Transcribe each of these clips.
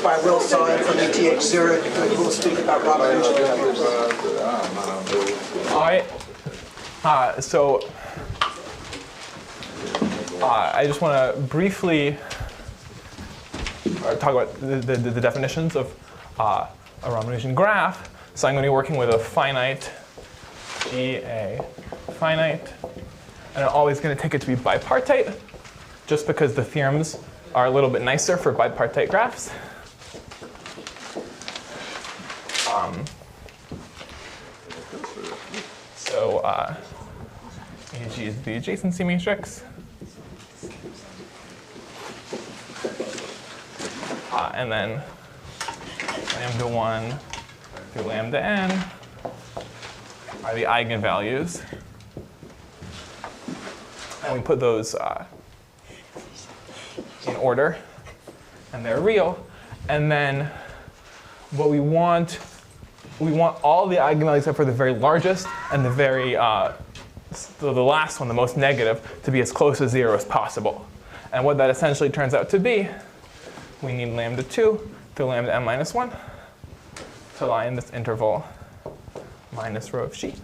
by Will Sawin from ETH Zurich, who will speak about Ramanujan Covers. All right. I just want to briefly talk about the definitions of a Ramanujan graph. So I'm going to be working with a finite G, a finite, and I'm always going to take it to be bipartite, just because the theorems are a little bit nicer for bipartite graphs. AG is the adjacency matrix. And then lambda 1 through lambda n are the eigenvalues. And we put those in order, and they're real. And then what we want all the eigenvalues except for the very largest and the very the last one, the most negative, to be as close to 0 as possible. And what that essentially turns out to be, we need lambda 2 through lambda n minus 1 to lie in this interval minus rho of g,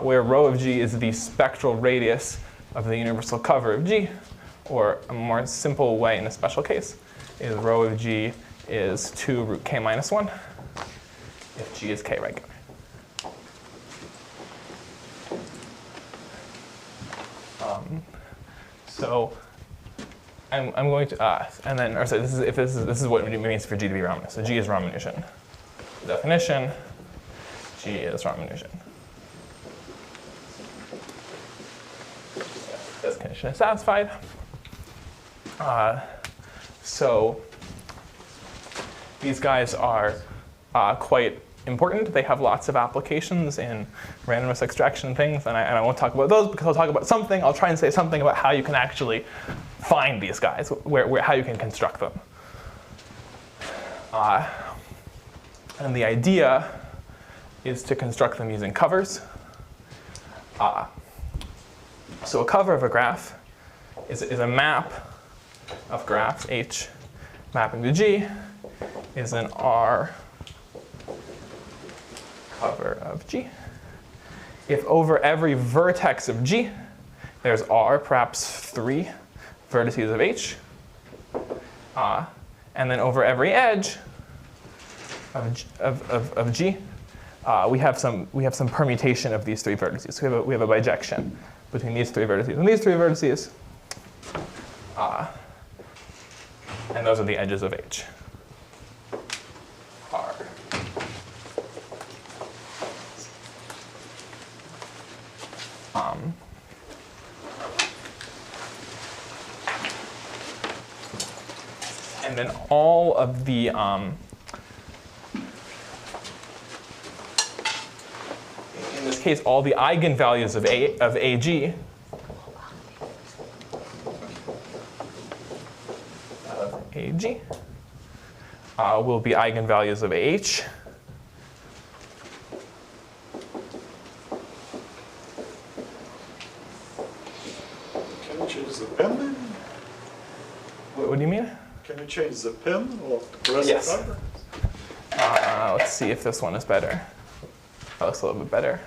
where rho of g is the spectral radius of the universal cover of G, or a more simple way in a special case is rho of G is 2 root k minus 1 if G is k regular. So I'm going to and then, or sorry, this is what it means for G to be Ramanujan. So G is Ramanujan. Definition: G is Ramanujan. This condition is satisfied. So these guys are quite important. They have lots of applications in randomness extraction things, and I won't talk about those because I'll talk about something. I'll try and say something about how you can actually find these guys, how you can construct them. And the idea is to construct them using covers. So a cover of a graph is a map of graphs H mapping to G is an R cover of G. If over every vertex of G, there's R, perhaps 3 vertices of H, and then over every edge of G, we have some permutation of these 3 vertices. So we have a bijection between these 3 vertices and these 3 vertices, and those are the edges of H. R. And then all of the in this case, all the eigenvalues of AG will be eigenvalues of H. Can you change the pen then? What do you mean? Can you change the pen or press Yes. the button? Let's see if this one is better. Oh, it's a little bit better.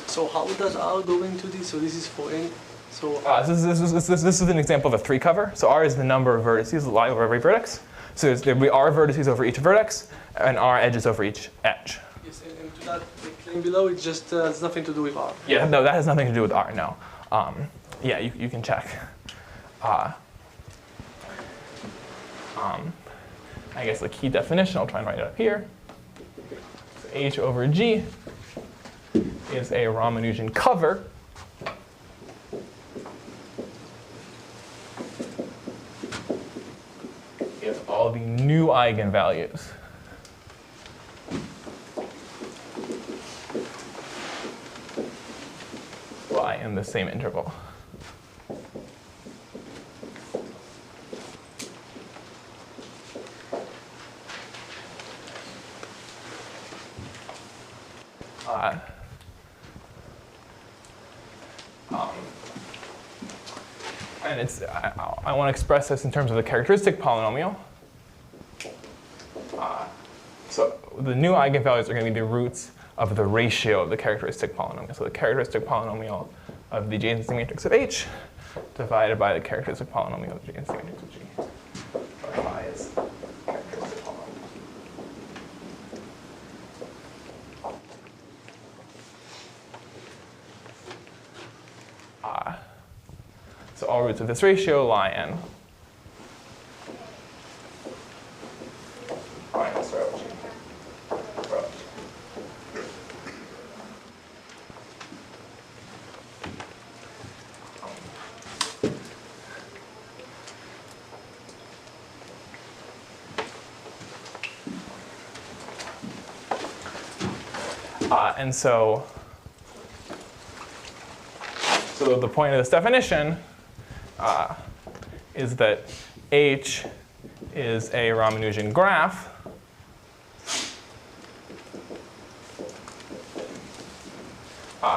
So how does R go into this? So this is for n. So This is an example of a 3 cover. So R is the number of vertices that lie over every vertex. So there will be R vertices over each vertex and R edges over each edge. yes, and to that the claim below, it just has nothing to do with R. Yeah, no, that has nothing to do with R, no. Yeah, you can check. I guess the key definition, I'll try and write it up here. So H over G is a Ramanujan cover if all the new eigenvalues lie in the same interval. And I want to express this in terms of the characteristic polynomial. So the new eigenvalues are going to be the roots of the ratio of the characteristic polynomial. So the characteristic polynomial of the adjacency matrix of H divided by the characteristic polynomial of the adjacency matrix of G. Where phi is characteristic polynomial. So all roots of this ratio lie in minus rho G. Rho. And so the point of this definition is that H is a Ramanujan graph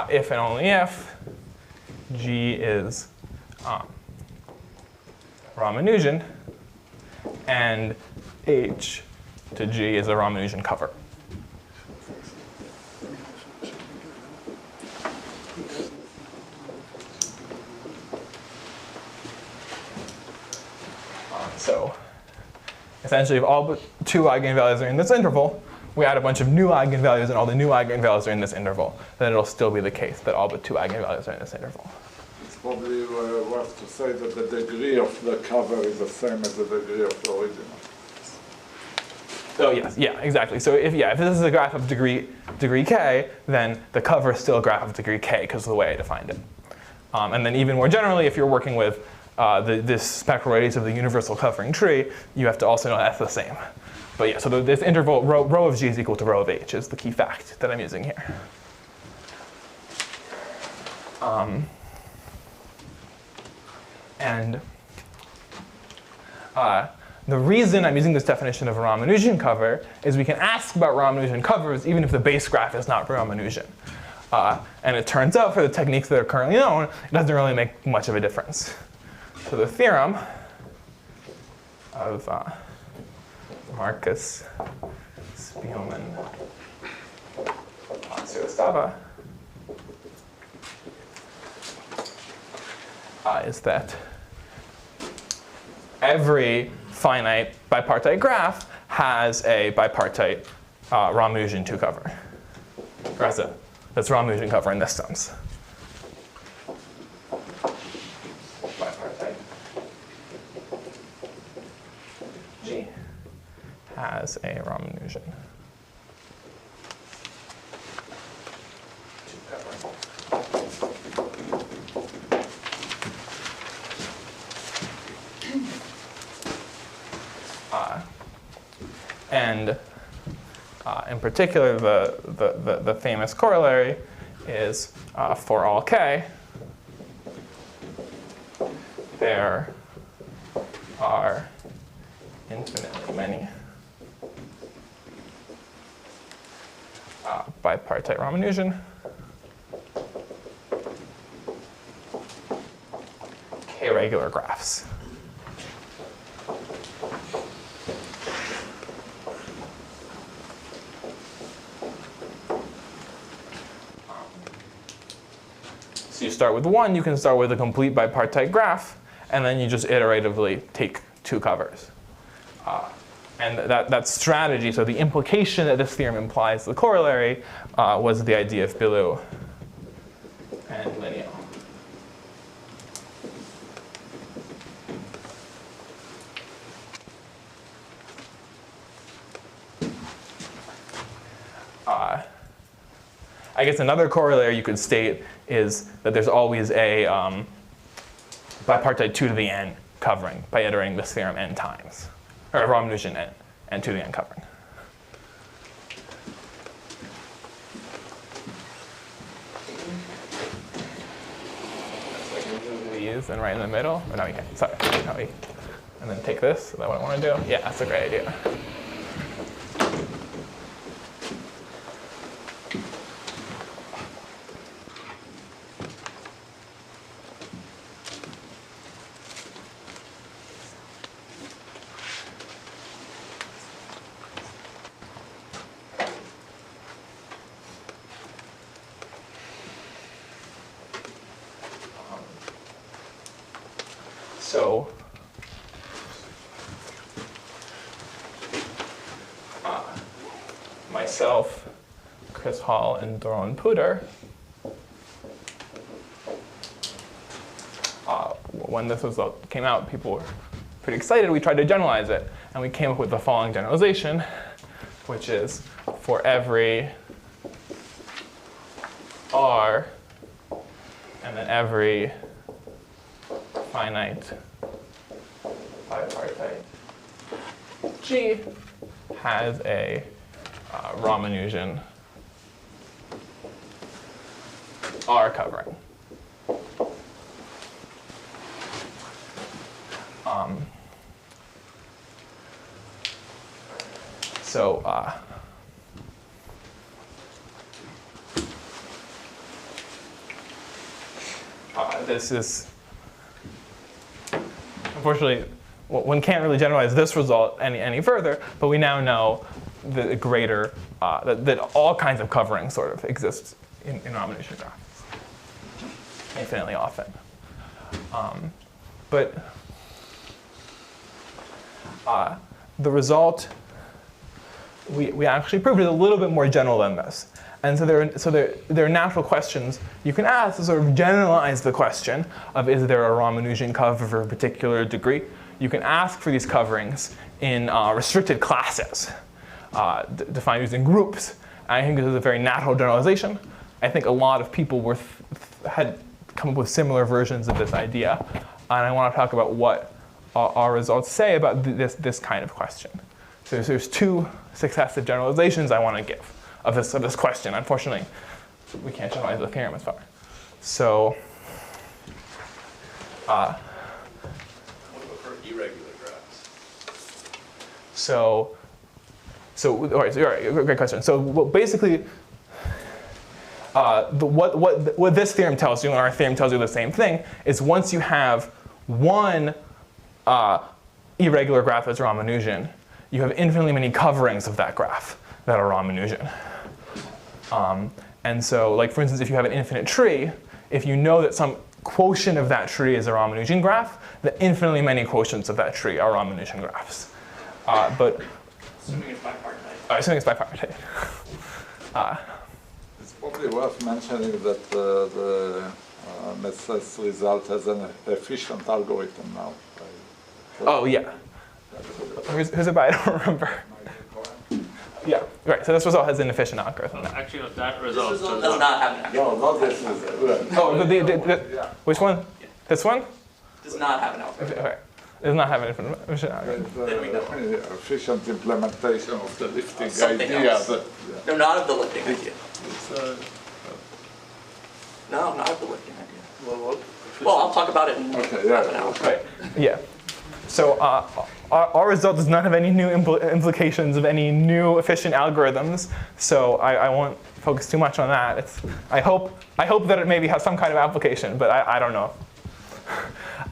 if and only if G is Ramanujan and H to G is a Ramanujan cover. So essentially, if all but two eigenvalues are in this interval, we add a bunch of new eigenvalues and all the new eigenvalues are in this interval, then it'll still be the case that all but two eigenvalues are in this interval. It's probably worth to say that the degree of the cover is the same as the degree of the original. Oh yes, yeah, exactly. So if this is a graph of degree k, then the cover is still a graph of degree k because of the way I defined it. And then even more generally, if you're working with this spectral radius of the universal covering tree, you have to also know that's the same. But yeah, so this interval, rho of G is equal to rho of H is the key fact that I'm using here. The reason I'm using this definition of a Ramanujan cover is we can ask about Ramanujan covers even if the base graph is not Ramanujan. And it turns out for the techniques that are currently known, it doesn't really make much of a difference. So the theorem of Marcus, Spielmann, Stava is that every finite bipartite graph has a bipartite Ramanujan 2 cover. Or has a that's Ramanujan cover in this sense. Bipartite G has a Ramanujan 2 cover. And in particular, the famous corollary is for all k, there are infinitely many bipartite Ramanujan k-regular graphs. So you start with one, you can start with a complete bipartite graph, and then you just iteratively take 2 covers. And that strategy, so the implication that this theorem implies the corollary, was the idea of Bilou and Lineal. I guess another corollary you could state is that there's always a bipartite 2 to the n covering by iterating this theorem n times, or Ramanujan n 2 to the n covering. So I can move these and right in the middle. Or no, we can't. Sorry. No, and then take this. Is that what I want to do? Yeah, that's a great idea. So myself, Chris Hall, and Doron Puder, when this result came out, people were pretty excited. We tried to generalize it, and we came up with the following generalization, which is for every R and then every finite bipartite G has a Ramanujan R covering. This is, unfortunately, one can't really generalize this result any further, but we now know the greater, that all kinds of covering sort of exist in Ramanujan graphs infinitely often. But the result, we actually proved is a little bit more general than this. And so there are natural questions you can ask to sort of generalize the question of, is there a Ramanujan cover for a particular degree? You can ask for these coverings in restricted classes defined using groups. I think this is a very natural generalization. I think a lot of people had come up with similar versions of this idea. And I want to talk about what our results say about this kind of question. So there's two successive generalizations I want to give of this question. Unfortunately, we can't generalize the theorem as far. So, what about for irregular graphs? All right, great question. So basically, what this theorem tells you, and our theorem tells you the same thing, is once you have one irregular graph that's Ramanujan, you have infinitely many coverings of that graph that are Ramanujan. And so, like for instance, if you have an infinite tree, if you know that some quotient of that tree is a Ramanujan graph, the infinitely many quotients of that tree are Ramanujan graphs. But Assuming it's bipartite. Assuming it's bipartite. It's probably worth mentioning that the matrices result has an efficient algorithm now. Oh yeah. Who's it by? I don't remember. Yeah, right. So this result has an efficient algorithm. Actually, no, that This result result does does not. not have an algorithm. No, not this is Oh, which one? This one? Does not have an algorithm. Okay. It does not have an efficient algorithm. Then we go. Efficient implementation of the lifting Something idea. else. No, not of the lifting idea. It's, No, not of the lifting idea. what? Well, I'll talk about it in Okay, half an yeah. hour. Right. Yeah. So our result does not have any new implications of any new efficient algorithms. So I won't focus too much on that. I hope that it maybe has some kind of application, but I don't know.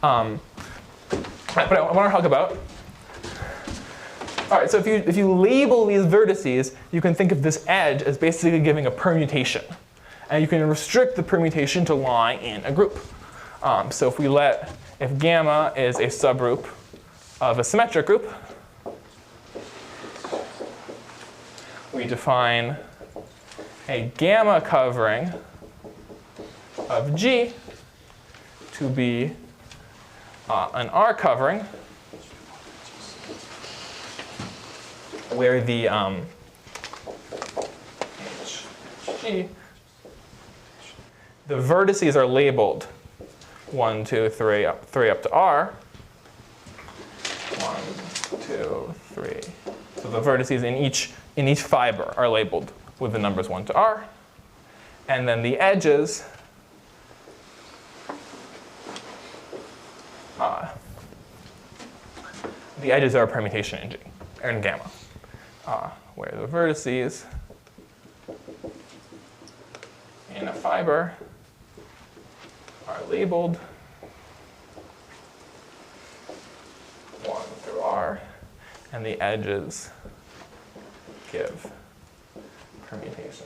But I want to talk about. All right. So if you label these vertices, you can think of this edge as basically giving a permutation, and you can restrict the permutation to lie in a group. So if gamma is a subgroup of a symmetric group, we define a gamma covering of G to be an R covering where the HG, the vertices are labeled 1, 2, 3 up to R. 1, 2, 3. So the vertices in each fiber are labeled with the numbers 1 to R. And then the edges are a permutation in G, or in gamma, where the vertices in a fiber are labeled 1 through R, and the edges give permutations.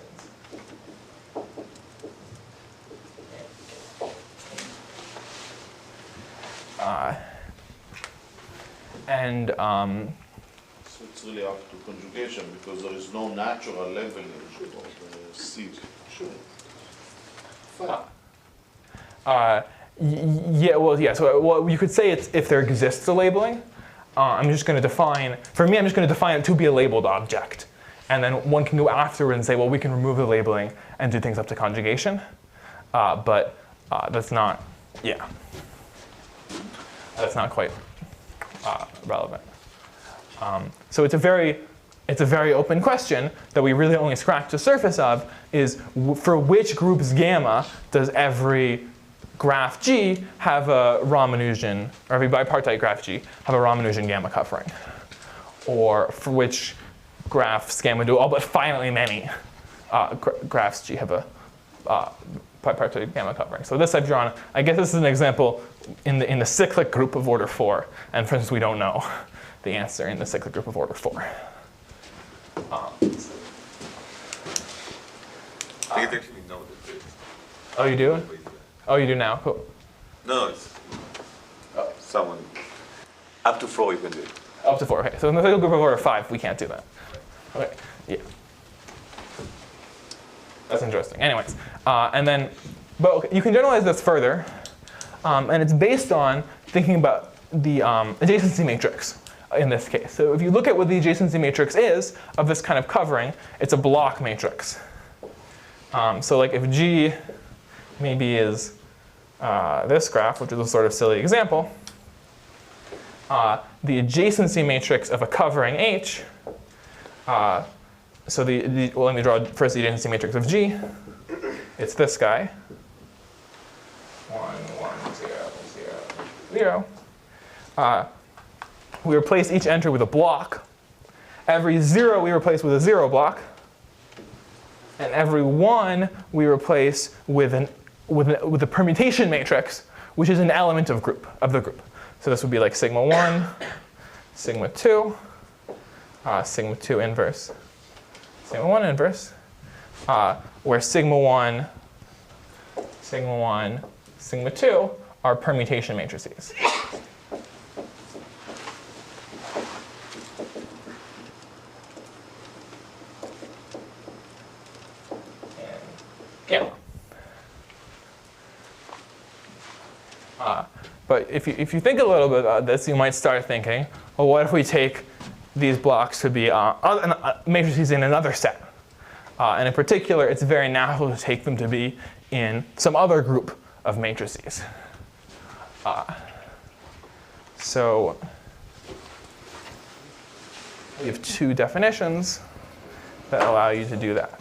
And So it's really up to conjugation because there is no natural leveling of the seed. yeah, well, yeah. So well, you could say it's if there exists a labeling. I'm just going to define. For me, I'm just going to define it to be a labeled object, and then one can go afterward and say, well, we can remove the labeling and do things up to conjugation. But that's not. Yeah. That's not quite relevant. So it's a very open question that we really only scratch the surface of, is for which groups gamma does every graph G have a Ramanujan, or every bipartite graph G have a Ramanujan gamma covering? Or for which graphs gamma do all but finally many graphs G have a bipartite gamma covering? So this I've drawn, I guess this is an example in the cyclic group of order 4, and for instance we don't know the answer in the cyclic group of order 4. I actually know the trick. Oh, you do? Oh, you do now? Cool. No, it's someone. Up to 4 you can do it. Up to 4, okay. So in the cyclic group of order 5, we can't do that. Okay, yeah. That's interesting. Anyways, and then, but okay, you can generalize this further, and it's based on thinking about the adjacency matrix in this case. So if you look at what the adjacency matrix is of this kind of covering, it's a block matrix. So like if G maybe is this graph, which is a sort of silly example, the adjacency matrix of a covering H, so well, let me draw first the adjacency matrix of G. It's this guy. 1, 1, 0, 0, 0. We replace each entry with a block. Every 0 we replace with a 0 block. And every 1 we replace with a permutation matrix, which is an element of the group. So this would be like sigma 1, sigma 2, sigma 2 inverse, sigma 1 inverse, where sigma 1, sigma 2 are permutation matrices. Gamma. But if you think a little bit about this, you might start thinking, well, what if we take these blocks to be matrices in another set? And in particular, it's very natural to take them to be in some other group of matrices. So we have 2 definitions that allow you to do that.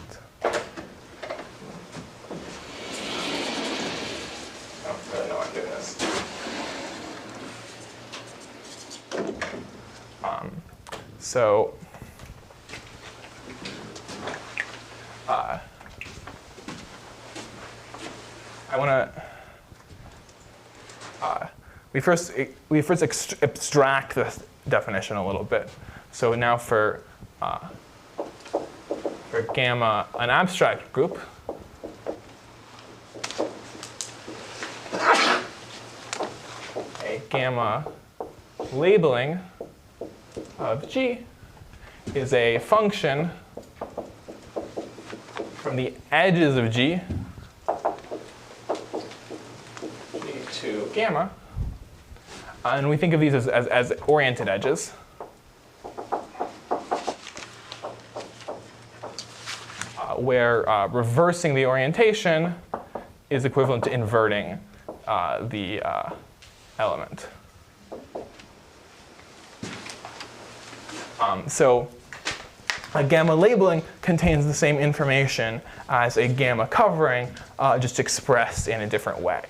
So I want to we first abstract this definition a little bit. So now for gamma, an abstract group, a gamma labeling of G is a function from the edges of G to gamma. And we think of these as oriented edges. Where reversing the orientation is equivalent to inverting the element. So a gamma labeling contains the same information as a gamma covering, just expressed in a different way.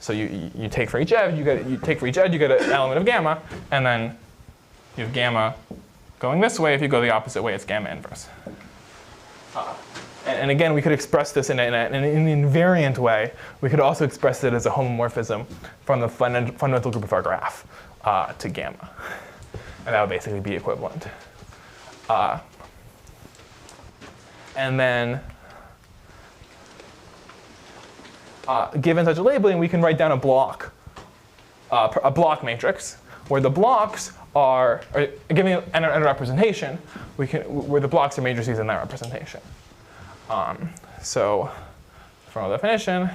So you take for each edge, you get an element of gamma, and then you have gamma going this way. If you go the opposite way, it's gamma inverse. And again, we could express this in an invariant way. We could also express it as a homomorphism from the fundamental group of our graph to gamma. And that would basically be equivalent. And then, given such a labeling, we can write down a block matrix where the blocks are, or giving a representation, where the blocks are matrices in that representation. So formal definition,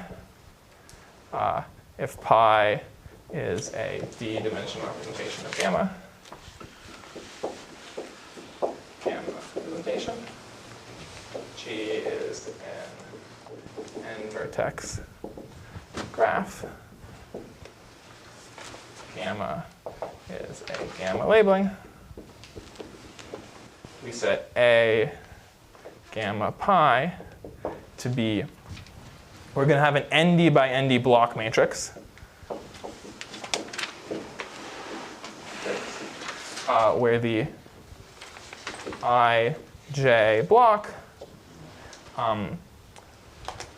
if pi is a d-dimensional representation of gamma representation, G is an n-vertex graph, gamma is a gamma labeling. We set A gamma pi to be, we're going to have an ND by ND block matrix. Where the ij block,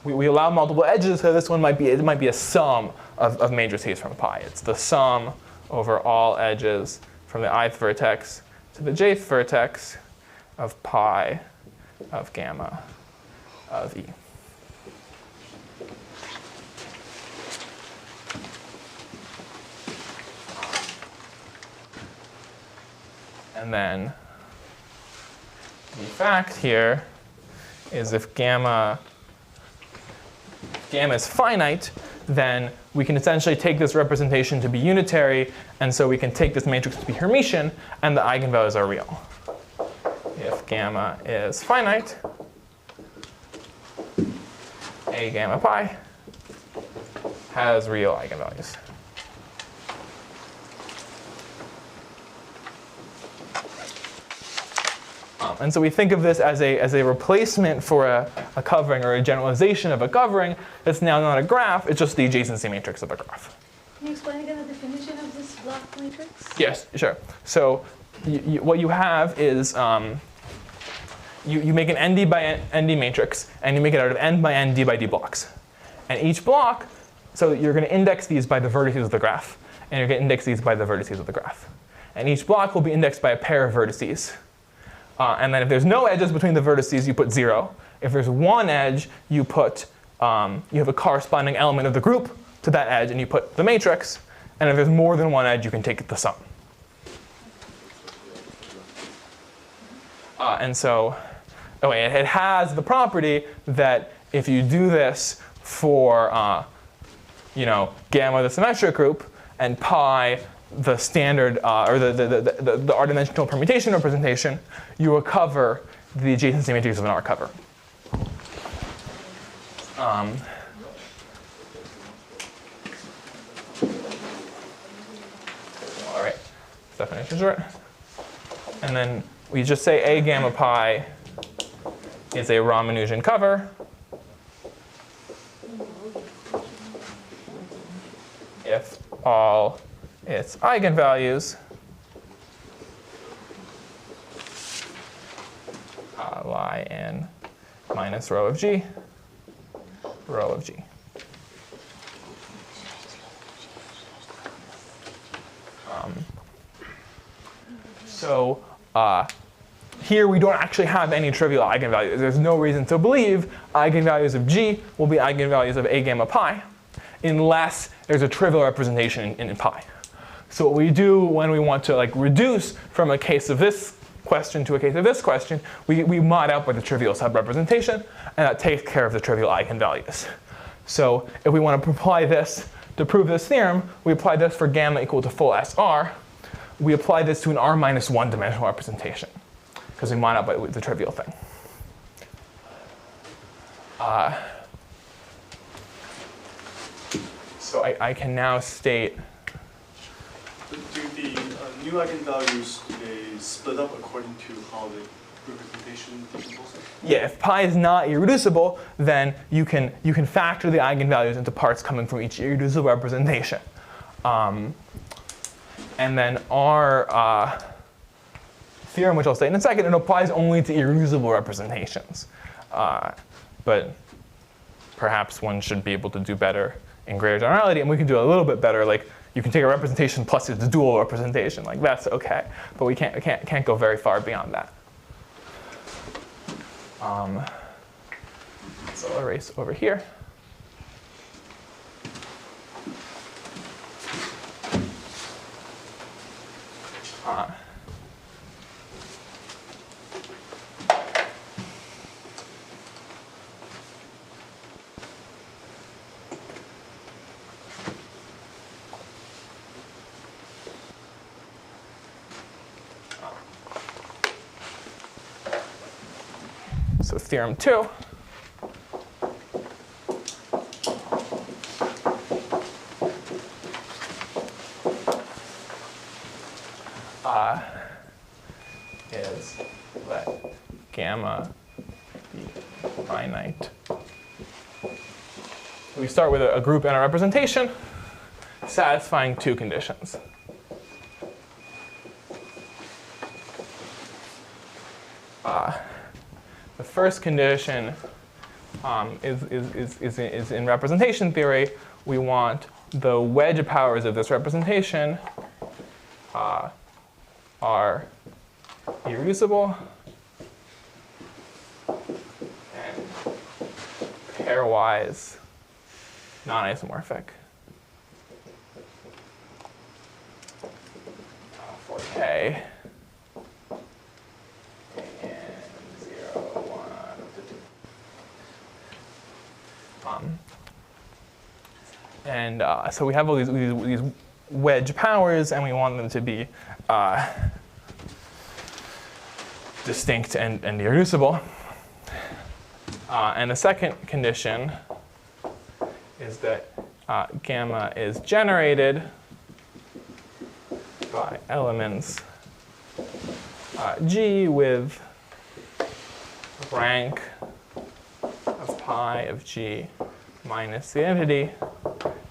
we allow multiple edges, so this one might be a sum of matrices from pi. It's the sum over all edges from the ith vertex to the jth vertex of pi of gamma of E. And then the fact here is if gamma is finite, then we can essentially take this representation to be unitary, and so we can take this matrix to be Hermitian, and the eigenvalues are real. If gamma is finite, A gamma pi has real eigenvalues. And so we think of this as a replacement for a covering or a generalization of a covering that's now not a graph, it's just the adjacency matrix of a graph. Can you explain again the definition of this block matrix? Yes, sure. So what you have is you make an ND by ND matrix, and you make it out of N by N, D by D blocks. And each block, so you're going to index these by the vertices of the graph, and you're going to index these by the vertices of the graph. And each block will be indexed by a pair of vertices. And then if there's no edges between the vertices, you put 0. If there's one edge, you put you have a corresponding element of the group to that edge, and you put the matrix. And if there's more than one edge, you can take the sum. And so it has the property that if you do this for gamma, the symmetric group, and pi, the standard or the r-dimensional permutation representation, you recover the adjacency matrix of an R cover. All right, definition short. And then we just say A gamma pi is a Ramanujan cover if all its eigenvalues lie in minus rho of G, rho of G. So here we don't actually have any trivial eigenvalues. There's no reason to believe eigenvalues of G will be eigenvalues of A gamma pi unless there's a trivial representation in pi. So what we do when we want to reduce from a case of this question to a case of this question, we mod out by the trivial subrepresentation, and that takes care of the trivial eigenvalues. So if we want to apply this to prove this theorem, we apply this for gamma equal to full SR. We apply this to an R minus 1 dimensional representation because we mod out by the trivial thing. So I can now state. Do the new eigenvalues, do they split up according to how the representation decomposes? Yeah, if pi is not irreducible, then you can factor the eigenvalues into parts coming from each irreducible representation. And then our theorem, which I'll say in a second, it applies only to irreducible representations. But perhaps one should be able to do better in greater generality, and we can do a little bit better. Like you can take a representation plus its dual representation. Like that's okay, but we can't go very far beyond that. So I'll erase over here. So theorem 2. Is let gamma be finite. We start with a group and a representation satisfying two conditions. The first condition is in representation theory. We want the wedge powers of this representation are irreducible and pairwise non-isomorphic. For K and 0, 1, 2. And so we have all these wedge powers, and we want them to be distinct and irreducible. And the second condition is that gamma is generated by elements G with rank of pi of G minus the identity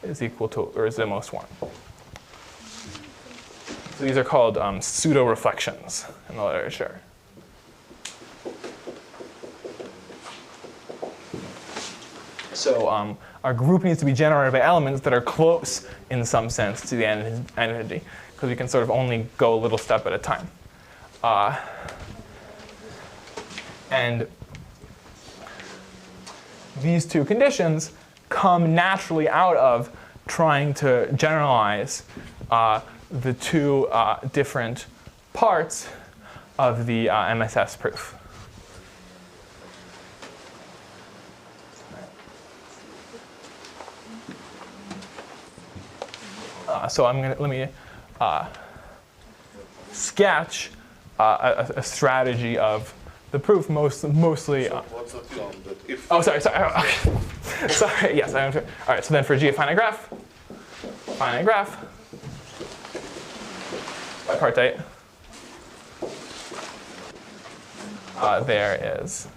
is equal to or is the most 1. So these are called pseudo-reflections in the literature. So our group needs to be generated by elements that are close in some sense to the entity, because we can sort of only go a little step at a time. And these two conditions come naturally out of trying to generalize the two different parts of the MSS proof. So let me sketch a strategy of the proof mostly. What's the theorem that if? Oh, sorry. Sorry. Yes. All right. So then for G, a finite graph, bipartite. There is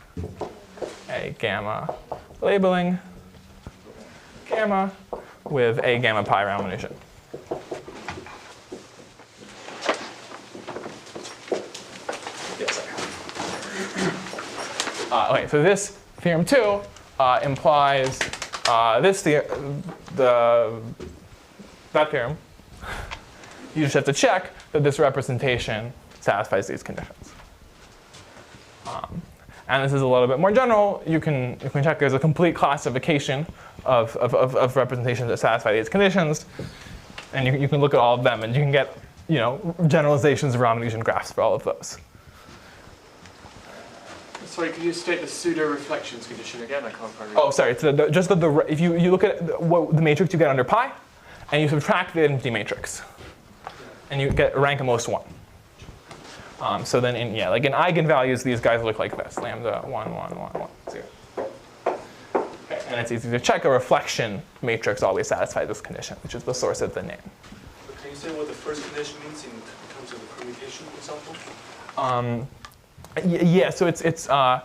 a gamma labeling gamma with a gamma pi Ramanujan. Okay, so this theorem 2 implies that theorem. You just have to check that this representation satisfies these conditions. And this is a little bit more general. You can check there's a complete classification of representations that satisfy these conditions, and you can look at all of them, and you can get generalizations of Ramanujan graphs for all of those. Sorry, can you state the pseudo-reflections condition again? I can't quite read. Oh, sorry. It's if you look at the matrix you get under pi, and you subtract the identity matrix, and you get rank of most 1. So then in eigenvalues, these guys look like this: lambda 1, 1, 1, 1, 0. Okay, and it's easy to check a reflection matrix always satisfies this condition, which is the source of the name. But can you say what the first condition means in terms of the permutation example? Yeah, so it's a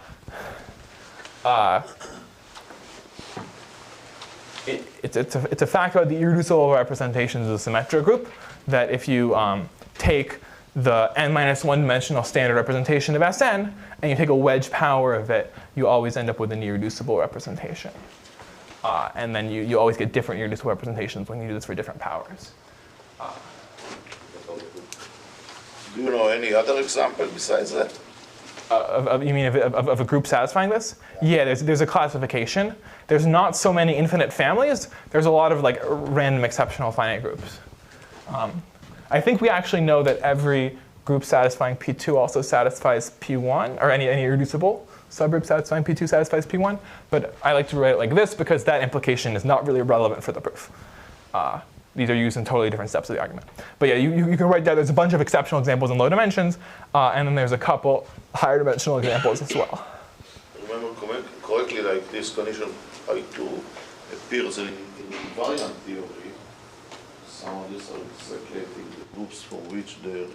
fact about the irreducible representations of the symmetric group that if you take the n-1 dimensional standard representation of Sn and you take a wedge power of it, you always end up with an irreducible representation. And then you always get different irreducible representations when you do this for different powers. Do you know any other example besides that? You mean of a group satisfying this? Yeah, there's a classification. There's not so many infinite families. There's a lot of random exceptional finite groups. I think we actually know that every group satisfying P2 also satisfies P1, or any irreducible subgroup satisfying P2 satisfies P1. But I like to write it like this because that implication is not really relevant for the proof. These are used in totally different steps of the argument. But yeah, you can write down, there's a bunch of exceptional examples in low dimensions, and then there's a couple higher dimensional examples as well. Remember correctly, like this condition I2 appears in invariant theory. Some of these are exactly the groups for which the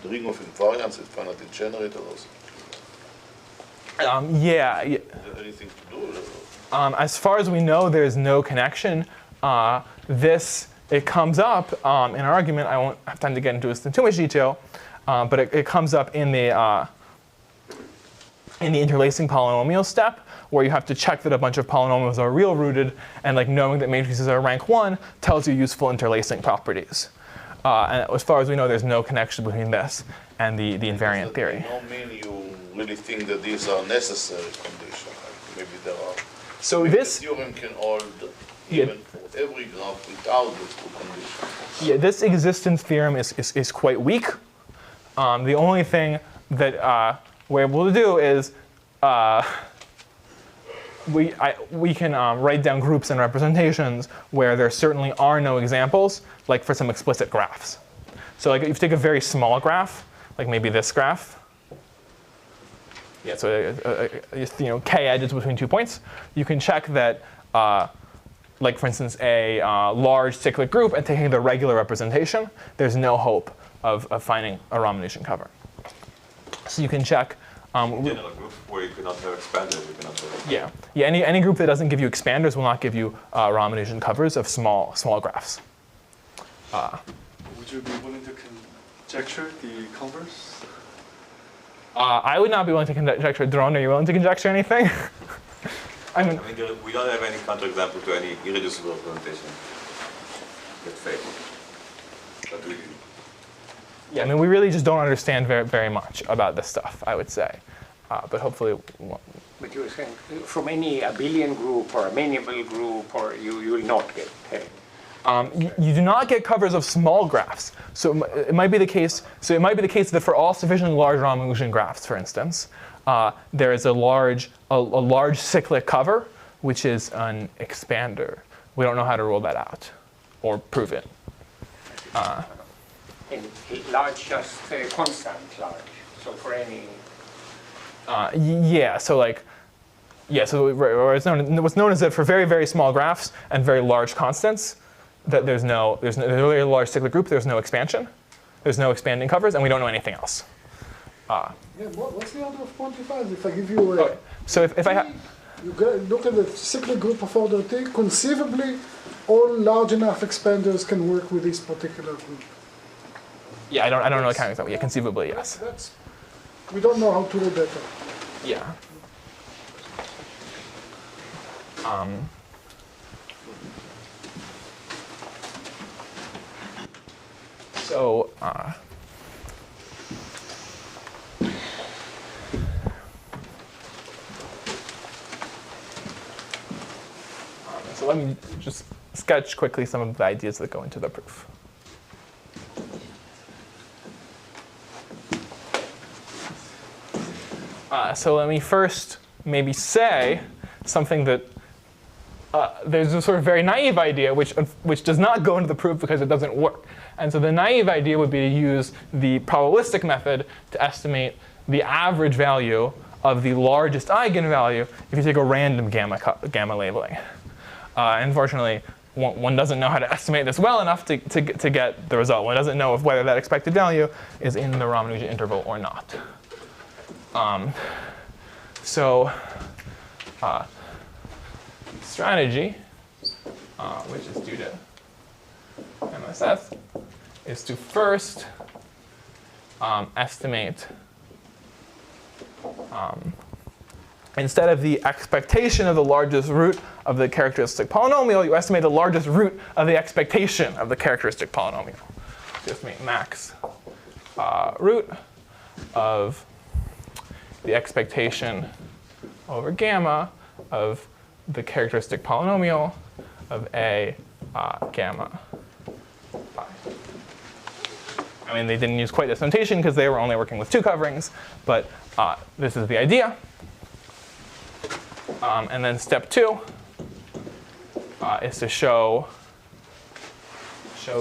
ring of invariance is finitely generated or something. Yeah. Anything to do with it? As far as we know, there's no connection. It comes up in our argument. I won't have time to get into this in too much detail, but it comes up in the interlacing polynomial step, where you have to check that a bunch of polynomials are real rooted, and like knowing that matrices are rank 1 tells you useful interlacing properties. And as far as we know, there's no connection between this and the invariant theory. Does that mean you really think that these are necessary conditions? Like maybe there are. So maybe this the theorem can hold even for every graph without these two conditions. Yeah, this existence theorem is quite weak. The only thing that we're able to do is we can write down groups and representations where there certainly are no examples, like for some explicit graphs. So like if you take a very small graph, like maybe this graph. Yeah, so k edges between 2 points. You can check that, like for instance, a large cyclic group and taking the regular representation, there's no hope of finding a Ramanujan cover. So you can check. General group where you cannot have expanders, you cannot have. Yeah. Any group that doesn't give you expanders will not give you Ramanujan covers of small graphs. Would you be willing to conjecture the converse? I would not be willing to conjecture. Drone, are you willing to conjecture anything? I mean, We don't have any counterexample to any irreducible representation. That's fake. But we. yeah, I mean, we really just don't understand very much about this stuff, I would say. But hopefully, But you're saying from any abelian group or a many-abel group, or you will not get you do not get covers of small graphs. So it might be the case. So it might be the case that for all sufficiently large Ramanujan graphs, for instance, there is a large cyclic cover, which is an expander. We don't know how to rule that out or prove it. in large, just constant large. So for any. So what's known is that for very small graphs and very large constants, that there's a really large cyclic group. There's no expansion. There's no expanding covers, and we don't know anything else. What's the order of quantifiers? If I give you a so if I you look at the cyclic group of order T, conceivably all large enough expanders can work with this particular group. Yeah, I don't know the kind of example. Yeah, conceivably, yes. We don't know how to do better. Yeah. So let me just sketch quickly some of the ideas that go into the proof. So let me first maybe say something that there's a sort of very naive idea which does not go into the proof because it doesn't work. And so the naive idea would be to use the probabilistic method to estimate the average value of the largest eigenvalue if you take a random gamma labeling. Unfortunately, one doesn't know how to estimate this well enough to get the result. One doesn't know whether that expected value is in the Ramanujan interval or not. Strategy, which is due to MSF, is to first estimate, instead of the expectation of the largest root of the characteristic polynomial, you estimate the largest root of the expectation of the characteristic polynomial. You estimate max root of the expectation over gamma of the characteristic polynomial of A gamma pi. I mean, they didn't use quite this notation because they were only working with 2 coverings, but this is the idea. And then step 2 is to show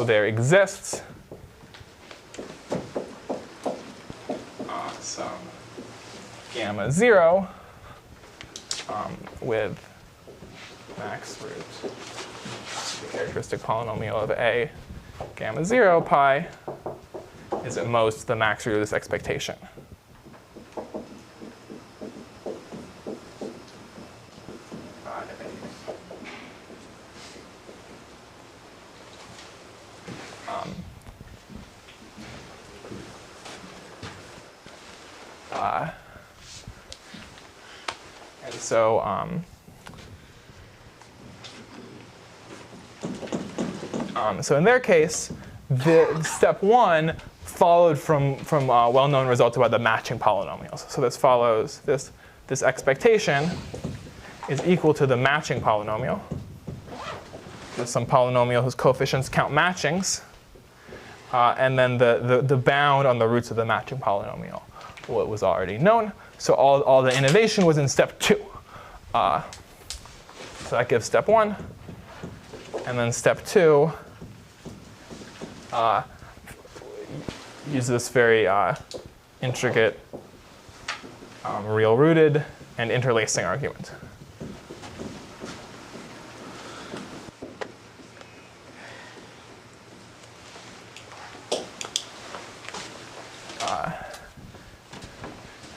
there exists some gamma 0 with max root, the characteristic polynomial of A gamma 0 pi is at most the max root of this expectation. And so in their case, the step 1 followed from well-known results about the matching polynomials. So this follows this expectation is equal to the matching polynomial. There's some polynomial whose coefficients count matchings, and then the bound on the roots of the matching polynomial, what was already known. So all the innovation was in step 2. So that gives step 1, and then step 2 use this very intricate real-rooted and interlacing argument.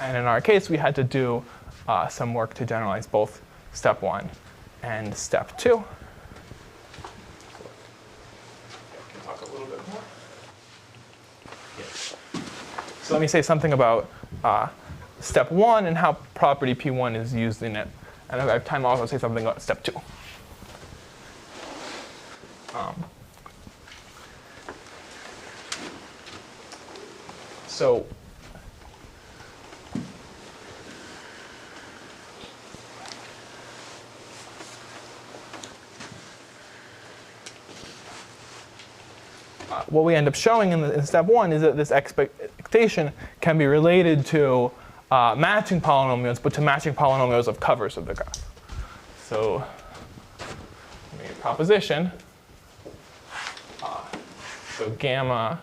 And in our case, we had to do some work to generalize both step 1 and step 2. Talk a little bit more. So let me say something about step 1 and how property P1 is used in it. And if I have time, I'll also say something about step 2. So what we end up showing in step 1 is that this expectation can be related to matching polynomials, but to matching polynomials of covers of the graph. So let me get a proposition. So gamma,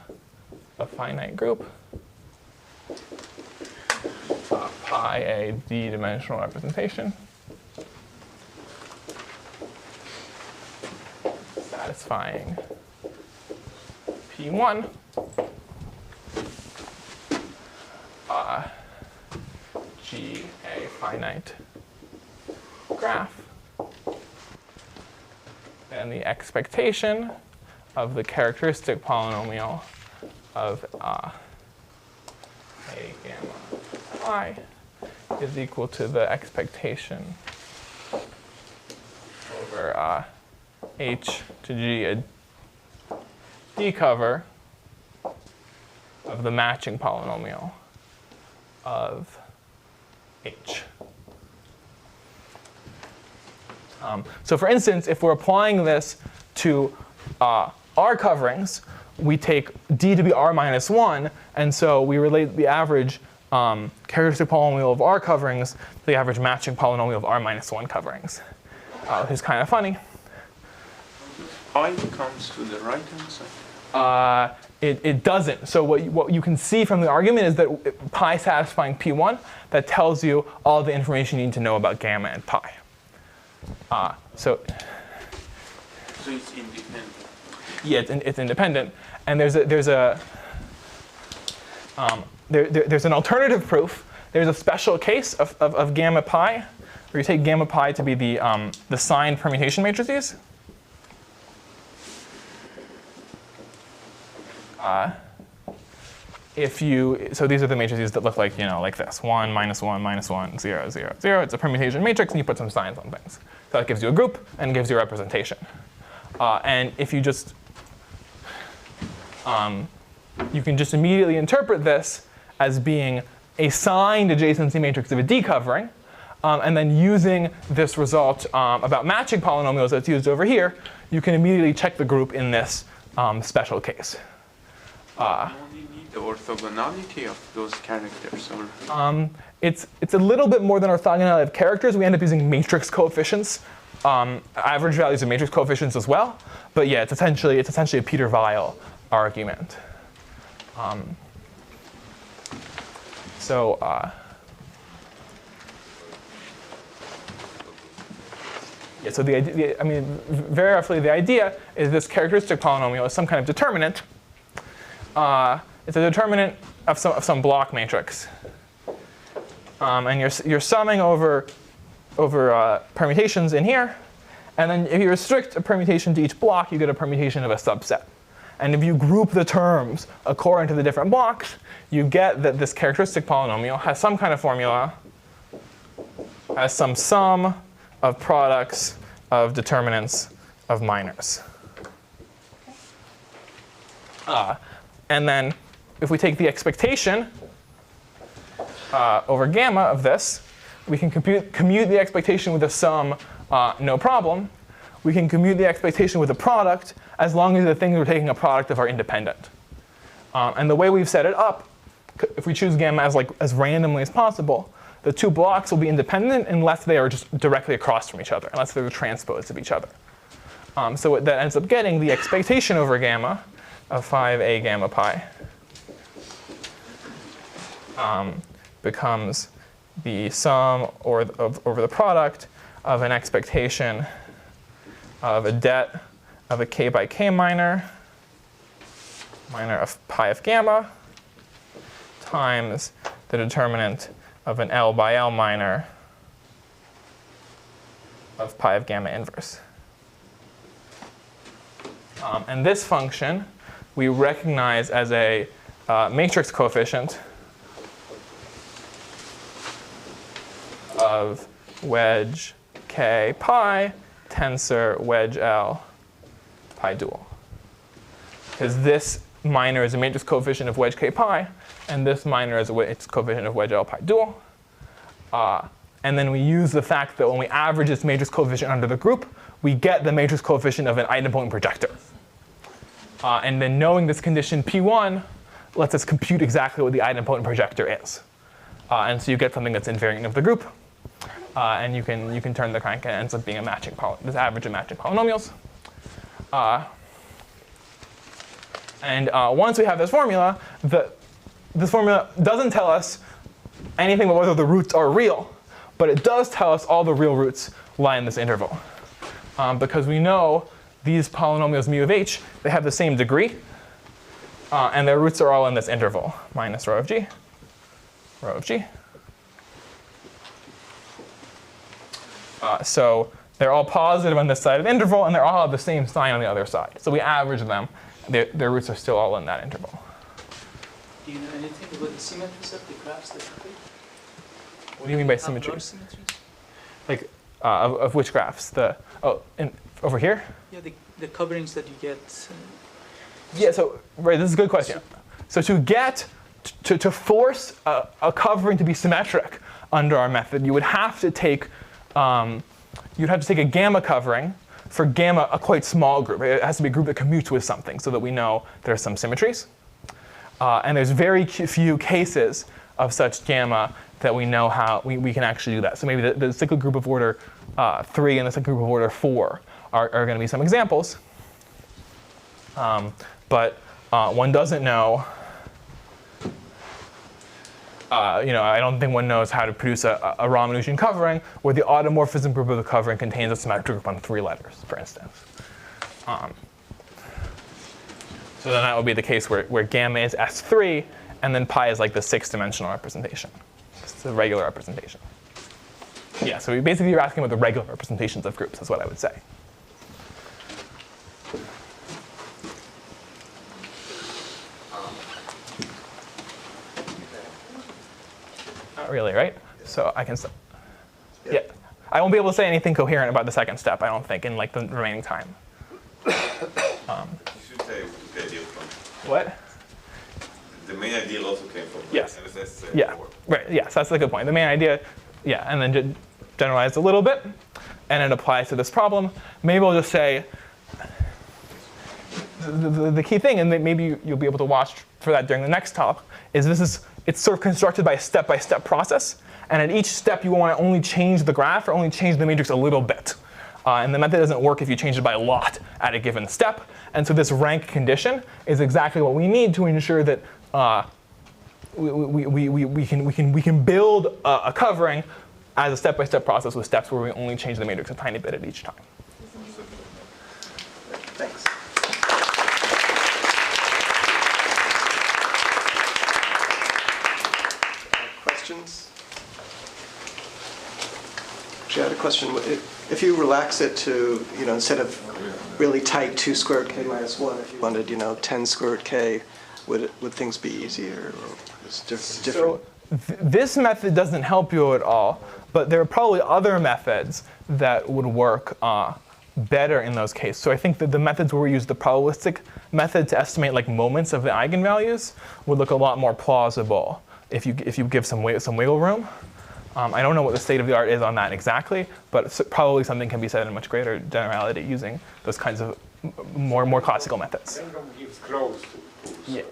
a finite group, pi a d-dimensional representation, satisfying P1 G a finite graph, and the expectation of the characteristic polynomial of a gamma I is equal to the expectation over h to g a d-cover of the matching polynomial of h. So for instance, if we're applying this to R coverings, we take D to be R minus 1, and so we relate the average characteristic polynomial of R coverings to the average matching polynomial of R minus 1 coverings. Which is kind of funny. Pi comes to the right-hand side? It doesn't. So what you can see from the argument is that pi satisfying P1, that tells you all the information you need to know about gamma and pi. So it's independent. Yeah, it's independent. And there's an alternative proof. There's a special case of gamma pi, where you take gamma pi to be the signed permutation matrices. So these are the matrices that look like, like this: 1, -1, -1, 0, 0, 0. It's a permutation matrix, and you put some signs on things. So that gives you a group and gives you a representation. And if you just, you can just immediately interpret this as being a signed adjacency matrix of a D-covering, and then using this result about matching polynomials that's used over here, you can immediately check the group in this special case. Do you need the orthogonality of those characters? Or? It's a little bit more than orthogonality of characters. We end up using matrix coefficients, average values of matrix coefficients as well. But yeah, it's essentially a Peter-Weil argument. Yeah, so the idea, I mean, very roughly, the idea is this characteristic polynomial is some kind of determinant. It's a determinant of some block matrix, and you're summing over permutations in here, and then if you restrict a permutation to each block, you get a permutation of a subset. And if you group the terms according to the different blocks, you get that this characteristic polynomial has some kind of formula, has some sum of products of determinants of minors. And then if we take the expectation over gamma of this, we can commute the expectation with a sum, no problem. We can commute the expectation with a product as long as the things we're taking a product of are independent. And the way we've set it up, if we choose gamma as randomly as possible, the two blocks will be independent unless they are just directly across from each other, unless they're the transpose of each other. So what that ends up getting, the expectation over gamma of 5a gamma pi becomes the sum over the product of an expectation of a det of a k by k minor of pi of gamma times the determinant of an L by L minor of pi of gamma inverse. And this function we recognize as a matrix coefficient of wedge k pi tensor wedge L pi dual. Because this minor is a matrix coefficient of wedge k pi, and this minor is a matrix coefficient of wedge L pi dual. And then we use the fact that when we average this matrix coefficient under the group, we get the matrix coefficient of an idempotent projector. And then knowing this condition P1 lets us compute exactly what the idempotent projector is. And so you get something that's invariant of the group. And you can turn the crank and it ends up being this average of matching polynomials. And once we have this formula, this formula doesn't tell us anything about whether the roots are real, but it does tell us all the real roots lie in this interval. Because we know these polynomials mu of h, they have the same degree, and their roots are all in this interval, minus rho of g, rho of g. So they're all positive on this side of the interval, and they all have the same sign on the other side. So we average them. Their roots are still all in that interval. Do you know anything about the symmetries of the graphs that you pick? What do you mean by symmetries? Like, of which graphs? Over here? Yeah, the coverings that you get. Yeah, so, right, this is a good question. So to force a covering to be symmetric under our method, you would have to take a gamma covering for gamma, a quite small group. It has to be a group that commutes with something so that we know there are some symmetries. And there's very few cases of such gamma that we know how we can actually do that. So maybe the cyclic group of order 3 and the cyclic group of order 4 are going to be some examples. But one doesn't know, I don't think one knows how to produce a Ramanujan covering where the automorphism group of the covering contains a symmetric group on 3 letters, for instance. So then that would be the case where gamma is S3, and then pi is like the 6-dimensional representation. It's the regular representation. Yeah, so basically you're asking about the regular representations of groups, is what I would say. Not really, right? So I can say, yeah. I won't be able to say anything coherent about the second step, I don't think, in like the remaining time. You should say the ideal function. What? The main ideal also came from yes. MSS. Yeah, right, yes, that's a good point. The main idea, yeah, and then generalize a little bit, and it applies to this problem. Maybe we'll just say, the key thing, and maybe you'll be able to watch for that during the next talk, is it's sort of constructed by a step-by-step process. And at each step, you want to only change the graph or only change the matrix a little bit. And the method doesn't work if you change it by a lot at a given step. And so this rank condition is exactly what we need to ensure that we can build a covering as a step-by-step process with steps where we only change the matrix a tiny bit at each time. Thanks. Questions? Actually, I had a question. If you relax it to, instead of really tight 2 square root k minus 1, if you wanted, 10 square root k, would things be easier or is different? So this method doesn't help you at all, but there are probably other methods that would work better in those cases. So I think that the methods where we use the probabilistic method to estimate like moments of the eigenvalues would look a lot more plausible if you give some wiggle room. I don't know what the state of the art is on that exactly, but probably something can be said in much greater generality using those kinds of more classical methods. Yeah.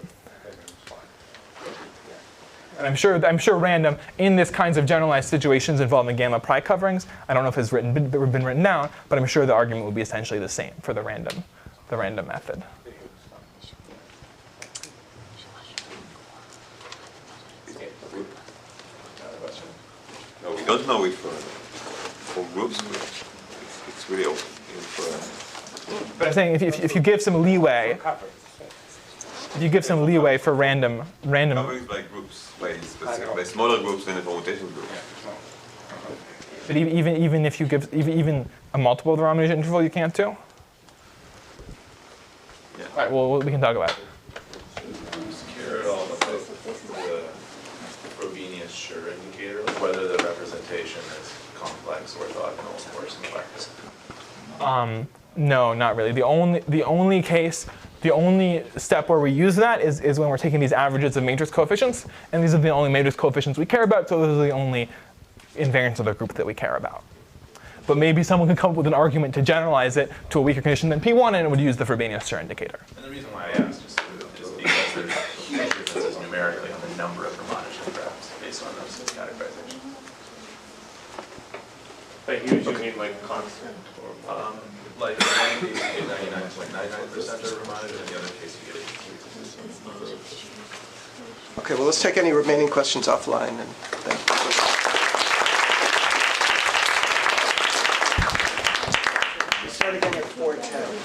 And I'm sure random in this kinds of generalized situations involving gamma pi coverings. I don't know if it's been written down, but I'm sure the argument would be essentially the same for the random method. No, we don't know it for groups. It's really open. But I'm saying if you give some leeway, for random. Coverings by groups, by smaller groups than the permutation groups. But even if you give even a multiple of the Ramanujan interval, you can't do. Yeah. All right. Well, we can talk about it. Care at all about the Frobenius-Schur indicator, whether the representation is complex, orthogonal, or simplex? No, not really. The only step where we use that is when we're taking these averages of matrix coefficients, and these are the only matrix coefficients we care about, so those are the only invariants of the group that we care about. But maybe someone could come up with an argument to generalize it to a weaker condition than P1, and it would use the Frobenius-Schur indicator. And the reason why I asked is because there's huge differences numerically on the number of Ramanujan graphs based on those categorizations. By huge, you mean like constant? Or, Like in one case you get 99.99% of Ramanujan, in the other case you get 83%. Okay, well, let's take any remaining questions offline. And we start again at 4:10.